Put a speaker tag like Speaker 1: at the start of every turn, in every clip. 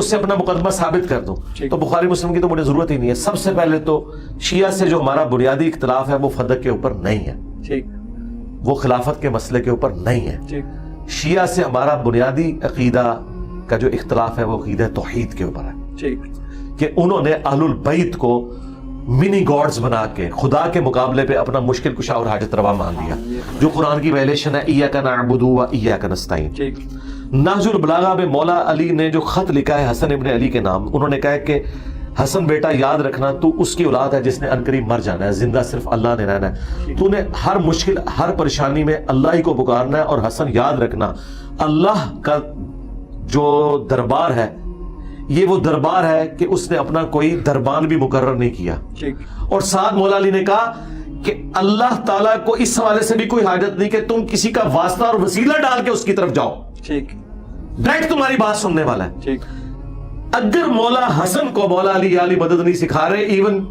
Speaker 1: اس سے اپنا مقدمہ ثابت کر دوں تو بخاری مسلم کی تو مجھے ضرورت ہی نہیں ہے. سب سے پہلے تو شیعہ سے جو ہمارا بنیادی اختلاف ہے وہ فدق کے اوپر نہیں ہے, وہ خلافت کے مسئلے کے اوپر نہیں ہے. شیعہ سے ہمارا بنیادی عقیدہ کا جو اختلاف ہے وہ عقیدہ توحید کے اوپر ہے کہ انہوں نے اہل البیت کو منی گاڈز بنا کے خدا کے مقابلے پہ اپنا مشکل کشا اور حاجت روا مان دیا, جو قرآن کی ویلیشن ہے ایاک نعبد و ایاک نستعین. نہج البلاغہ میں مولا علی نے جو خط لکھا ہے حسن ابن علی کے نام, انہوں نے کہا ہے کہ حسن بیٹا یاد رکھنا تو اس کی اولاد ہے جس نے عنقریب مر جانا ہے, زندہ صرف اللہ نے رہنا ہے. تو نے ہر مشکل ہر پریشانی میں اللہ ہی کو پکارنا ہے, اور حسن یاد رکھنا اللہ کا جو دربار ہے یہ وہ دربار ہے کہ اس نے اپنا کوئی دربان بھی مقرر نہیں کیا. اور ساتھ مولا علی نے کہا کہ اللہ تعالیٰ کو اس حوالے سے بھی کوئی حاجت نہیں کہ تم کسی کا واسطہ اور وسیلہ ڈال کے اس کی طرف جاؤ, ڈائریکٹ تمہاری بات سننے والا ہے. اگر مولا حسن کو مولا علی یا علی مدد نہیں سکھا رہے, ایون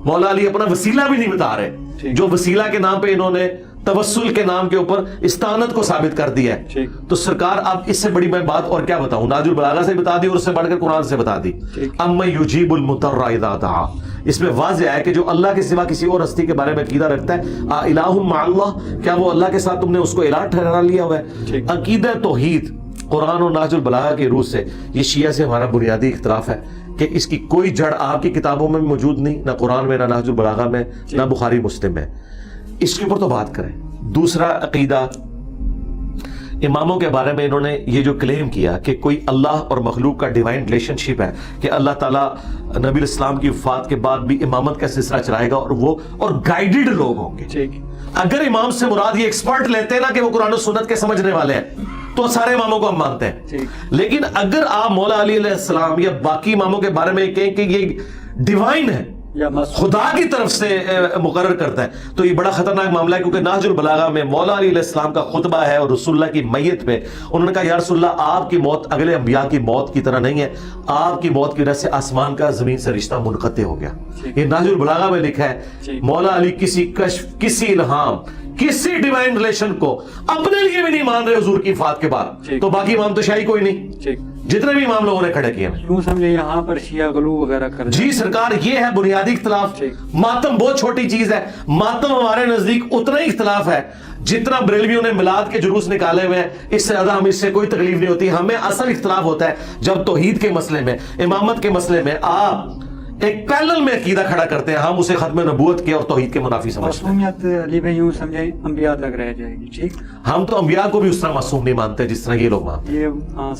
Speaker 1: مولا علی اپنا وسیلہ بھی نہیں بتا رہے, جو وسیلہ کے نام پہ انہوں نے توسل کے نام کے اوپر استعانت کو ثابت کر دیا ہے, تو سرکار اب اس سے بڑی میں بات اور کیا بتاؤں. نہج البلاغہ سے بتا دی اور اس سے بڑھ کر قرآن سے بتا دی. اَمَّن یُجِیبُ الْمُضْطَرَّ اِذَا دَعَاهُ, اس میں واضح ہے کہ جو اللہ کے سوا کسی اور ہستی کے بارے میں عقیدہ رکھتا ہے, الہ مع اللہ, کیا وہ اللہ کے ساتھ تم نے اس کو الہ ٹھہرا لیا ہوا ہے. عقیدہ توحید قرآن اور نہج البلاغہ کی روح سے, یہ شیعہ سے ہمارا بنیادی اختلاف ہے کہ اس کی کوئی جڑ آپ کی کتابوں میں موجود نہیں, نہ قرآن میں, نہ نہج البلاغہ میں, نہ بخاری مسلم میں. اس کے اوپر تو بات کریں. دوسرا عقیدہ, اماموں کے بارے میں انہوں نے یہ جو کلیم کیا کہ کوئی اللہ اور مخلوق کا ڈیوائن ریلیشن شپ ہے, کہ اللہ تعالیٰ نبی الاسلام کی وفات کے بعد بھی امامت کا سلسلہ چلائے گا, اور وہ اور گائیڈڈ لوگ ہوں گے. اگر امام سے مراد یہ ایکسپرٹ لیتے ہیں نا کہ وہ قرآن و سنت کے سمجھنے والے ہیں, تو سارے اماموں کو ہم مانتے ہیں. لیکن اگر آپ مولا علی علیہ السلام یا باقی اماموں کے بارے میں کہیں کہ یہ ڈیوائن ہے, خدا کی طرف سے مقرر کرتا ہے, تو یہ بڑا خطرناک معاملہ ہے. کیونکہ نہج البلاغہ میں مولا علی علیہ السلام کا خطبہ ہے, اور رسول اللہ کی میت پہ انہوں نے کہا یا رسول اللہ آپ کی موت اگلے انبیاء کی موت کی طرح نہیں ہے, آپ کی موت کی وجہ سے آسمان کا زمین سے رشتہ منقطع ہو گیا. یہ نہج البلاغہ میں لکھا ہے. مولا علی کسی کشف, کسی الہام, کسی ڈیوائن ریلیشن کو اپنے لیے بھی نہیں مان رہے حضور کی وفات کے بعد, تو باقی امام تو شاہی کوئی نہیں, جتنے بھی امام لوگوں نے کھڑے کیے ہیں.
Speaker 2: کیوں سمجھے یہاں پر شیعہ غلو وغیرہ کر
Speaker 1: جی سرکار, یہ ہے بنیادی اختلاف. ماتم بہت چھوٹی چیز ہے, ماتم ہمارے نزدیک اتنا ہی اختلاف ہے جتنا بریلویوں نے میلاد کے جلوس نکالے ہوئے ہیں. اس سے زیادہ ہمیں اس سے کوئی تکلیف نہیں ہوتی. ہمیں اصل اختلاف ہوتا ہے جب توحید کے مسئلے میں, امامت کے مسئلے میں آپ ایک پیرلل میں عقیدہ کھڑا کرتے ہیں, ہم اسے ختم نبوت کے اور توحید کے منافی سمجھتے ہیں.
Speaker 2: معصومیت علی بھائی یوں سمجھے انبیاء تک رہ جائے گی. ٹھیک,
Speaker 1: ہم تو انبیاء کو بھی اس طرح معصوم نہیں مانتے جس طرح یہ لوگ مانتے ہیں.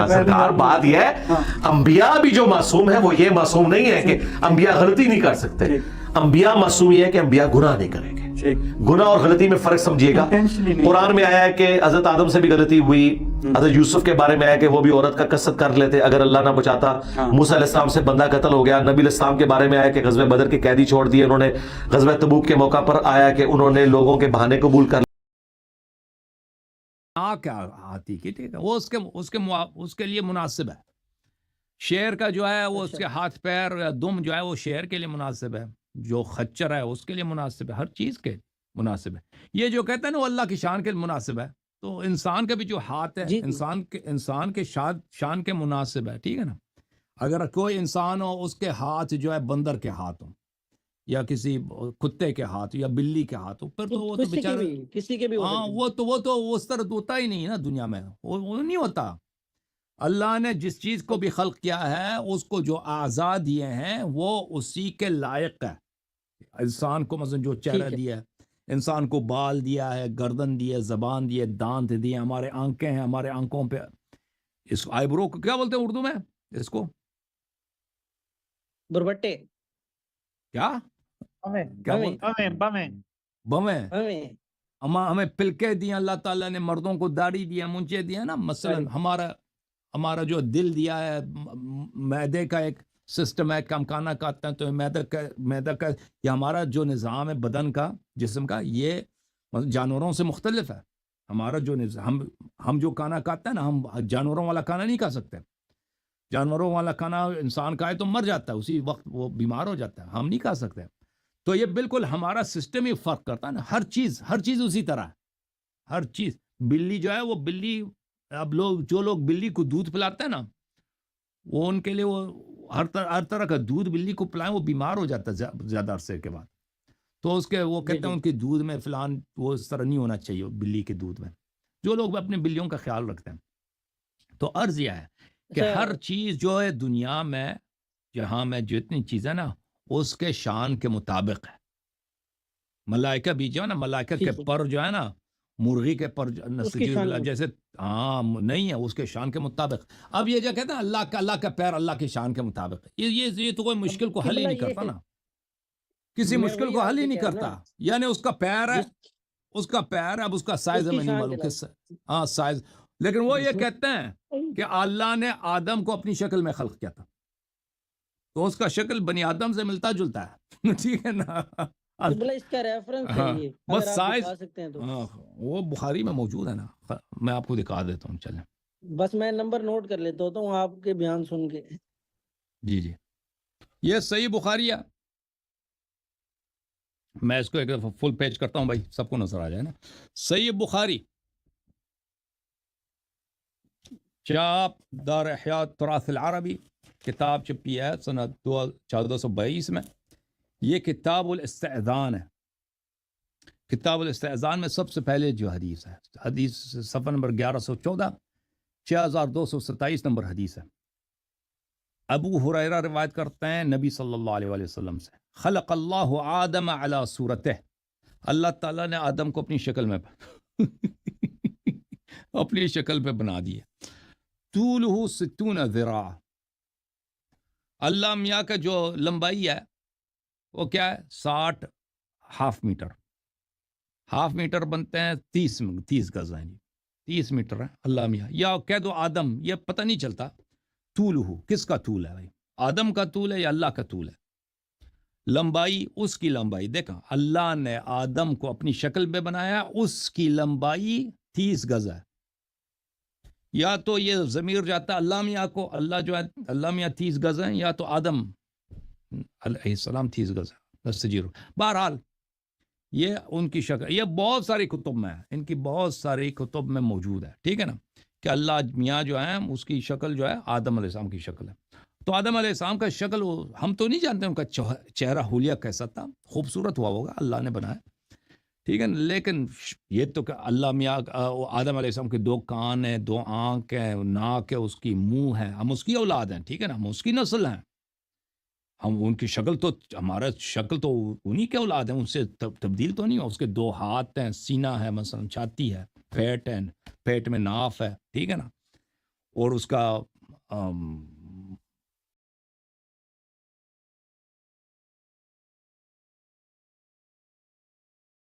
Speaker 1: سرکار بات یہ ہے, انبیاء بھی جو معصوم ہے وہ یہ معصوم نہیں ہے کہ انبیاء غلطی نہیں کر سکتے. انبیاء معصوم یہ ہے کہ انبیاء گناہ نہیں کریں گے. گناہ اور غلطی میں فرق سمجھیے گا. قرآن میں آیا ہے کہ حضرت آدم سے بھی غلطی ہوئی, حضرت یوسف کے بارے میں آیا کہ وہ بھی عورت کا قصد کر لیتے اگر اللہ نہ بچاتا. موسیٰ علیہ السلام سے بندہ قتل ہو گیا. نبی علیہ السلام کے بارے میں آیا کہ غزوہ بدر کے قیدی چھوڑ دیے انہوں نے. غزوہ تبوک کے موقع پر آیا کہ انہوں نے لوگوں کے بہانے قبول کر
Speaker 3: کیا آتی کی, ٹھیک ہے, وہ اس کے لیے مناسب ہے. شیر کا جو ہے وہ اس کے ہاتھ پیر یا دم جو ہے وہ شیر کے لیے مناسب ہے, جو خچر ہے اس کے لیے مناسب ہے, ہر چیز کے مناسب ہے. یہ جو کہتے ہیں نا وہ اللہ کی شان کے مناسب ہے, تو انسان کا بھی جو ہاتھ ہے انسان کے شان کے مناسب ہے. ٹھیک ہے نا, اگر کوئی انسان ہو اس کے ہاتھ جو ہے بندر کے ہاتھ ہو, یا کسی کتے کے ہاتھ یا بلی کے ہاتھ ہو, پھر تو وہ تو بیچارہ
Speaker 4: کسی کے بھی,
Speaker 3: ہاں وہ تو اس طرح ہوتا ہی نہیں نا دنیا میں, وہ نہیں ہوتا. اللہ نے جس چیز کو بھی خلق کیا ہے اس کو جو اعضاء دیے ہیں وہ اسی کے لائق ہے. انسان کو مثلا جو چہرہ دیا ہے, انسان کو بال دیا ہے, گردن دی ہے, زبان دی ہے, دانت دیے, ہمارے آنکھیں ہیں, ہمارے آنکھوں پہ اس آئی برو کو کیا بولتے ہیں اردو میں, اس کو
Speaker 4: بربٹے,
Speaker 3: کیا بمیں. ہمیں پلکے دیے اللہ تعالیٰ نے, مردوں کو داڑھی دیا, منچے دیا نا. مثلا ہمارا جو دل دیا ہے, معدے کا ایک سسٹم ہے, کم کھانا کھاتے ہیں تو معدہ کا یہ ہمارا جو نظام ہے بدن کا, جسم کا, یہ جانوروں سے مختلف ہے. ہمارا جو ہم جو کھانا کھاتے ہیں نا, ہم جانوروں والا کھانا نہیں کھا سکتے. جانوروں والا کھانا انسان کھائے تو مر جاتا ہے, اسی وقت وہ بیمار ہو جاتا ہے, ہم نہیں کھا سکتے. تو یہ بالکل ہمارا سسٹم ہی فرق کرتا ہے نا, ہر چیز اسی طرح ہے, ہر چیز. بلی جو ہے وہ بلی, اب جو لوگ بلی کو دودھ پلاتے ہیں نا, وہ ان کے لیے وہ ہر طرح کا دودھ بلی کو پلائیں، وہ بیمار ہو جاتا ہے زیادہ عرصے کے بعد. تو اس کے وہ کہتے ہیں ان کے دودھ میں فلان وہ اس طرح نہیں ہونا چاہیے بلی کے دودھ میں. جو لوگ اپنے بلیوں کا خیال رکھتے ہیں. تو عرض یہ ہے کہ ہر چیز جو ہے دنیا میں جہاں میں جتنی چیزیں نا اس کے شان کے مطابق ہے. ملائکہ بھی جو ہے نا، ملائکہ کے پر جو ہے نا، مرغی کے پر جیسے ہاں نہیں ہے، اس کے شان کے مطابق. اب یہ جو کہتے ہیں اللہ کا پیر اللہ کی شان کے مطابق، یہ تو کوئی مشکل کو حل ہی نہیں کرتا نا، کسی مشکل کو حل ہی نہیں کرتا. یعنی اس کا پیر ہے، اس کا پیر اب اس کا سائز ہمیں نہیں معلوم کس، ہاں سائز. لیکن وہ یہ کہتے ہیں کہ اللہ نے آدم کو اپنی شکل میں خلق کیا تھا، تو اس کا شکل بنی آدم سے ملتا جلتا ہے. ٹھیک ہے نا،
Speaker 4: اس کا ریفرنس ہے یہ،
Speaker 3: بس سائز
Speaker 4: سکتے ہیں تو
Speaker 3: وہ بخاری میں موجود ہے نا، میں آپ کو دکھا دیتا ہوں. چلیں
Speaker 4: بس میں نمبر نوٹ کر لیتا ہوتا ہوں آپ کے بیان سن کے.
Speaker 3: جی یہ صحیح بخاری ہے. میں اس کو ایک فل پیج کرتا ہوں بھائی، سب کو نظر آ جائے نا. صحیح بخاری چاپ دار احیاء تراث العربی، کتاب چھپی ہے سنہ 1422 میں. یہ کتاب الاستئذان ہے. کتاب الاستئذان میں سب سے پہلے جو حدیث ہے، حدیث صفحہ نمبر 1114، 6227 نمبر حدیث ہے. ابو ہریرہ روایت کرتے ہیں نبی صلی اللہ علیہ وآلہ وسلم سے، خلق اللہ آدم علی صورتہ، اللہ تعالیٰ نے آدم کو اپنی شکل میں اپنی شکل پہ بنا دیے. طولہ 60 ذراع، اللہ میاں کا جو لمبائی ہے وہ کیا ہے، 60 ہاف میٹر. ہاف میٹر بنتے ہیں 30 گز ہیں جی، 30 میٹر ہے اللہ میاں. یا کہہ دو آدم، یہ پتہ نہیں چلتا طولہ کس کا طول ہے بھائی، آدم کا طول ہے یا اللہ کا طول ہے. لمبائی، اس کی لمبائی دیکھا، اللہ نے آدم کو اپنی شکل پہ بنایا، اس کی لمبائی 30 گز ہے. یا تو یہ ضمیر جاتا ہے اللہ میاں کو، اللہ جو ہے اللہ میاں 30 گز ہیں، یا تو آدم علیہ السلام 30 گز ہے. بس جیرو. بہرحال یہ ان کی شکل، یہ بہت ساری کتب میں ہے، ان کی بہت ساری کتب میں موجود ہے. ٹھیک ہے نا، کہ اللہ میاں جو ہے اس کی شکل جو ہے آدم علیہ السلام کی شکل ہے. تو آدم علیہ السلام کا شکل ہم تو نہیں جانتے ان کا چہرہ حلیہ کیسا تھا، خوبصورت ہوا ہوگا، اللہ نے بنایا. ٹھیک ہے، لیکن یہ تو کہ اللہ میاں آدم علیہ السلام کے 2 کان ہیں، 2 آنکھ ہیں، ناک ہے، اس کی منہ ہے، ہم اس کی اولاد ہیں. ٹھیک ہے نا، ہم اس کی نسل ہیں. ہم ان کی شکل تو، ہمارا شکل تو انہی کے اولاد ہیں، ان سے تبدیل تو نہیں ہو. اس کے 2 ہاتھ ہیں، سینہ ہے، مثلا چھاتی ہے، پیٹ ہے، پیٹ میں ناف ہے. ٹھیک ہے نا، اور اس کا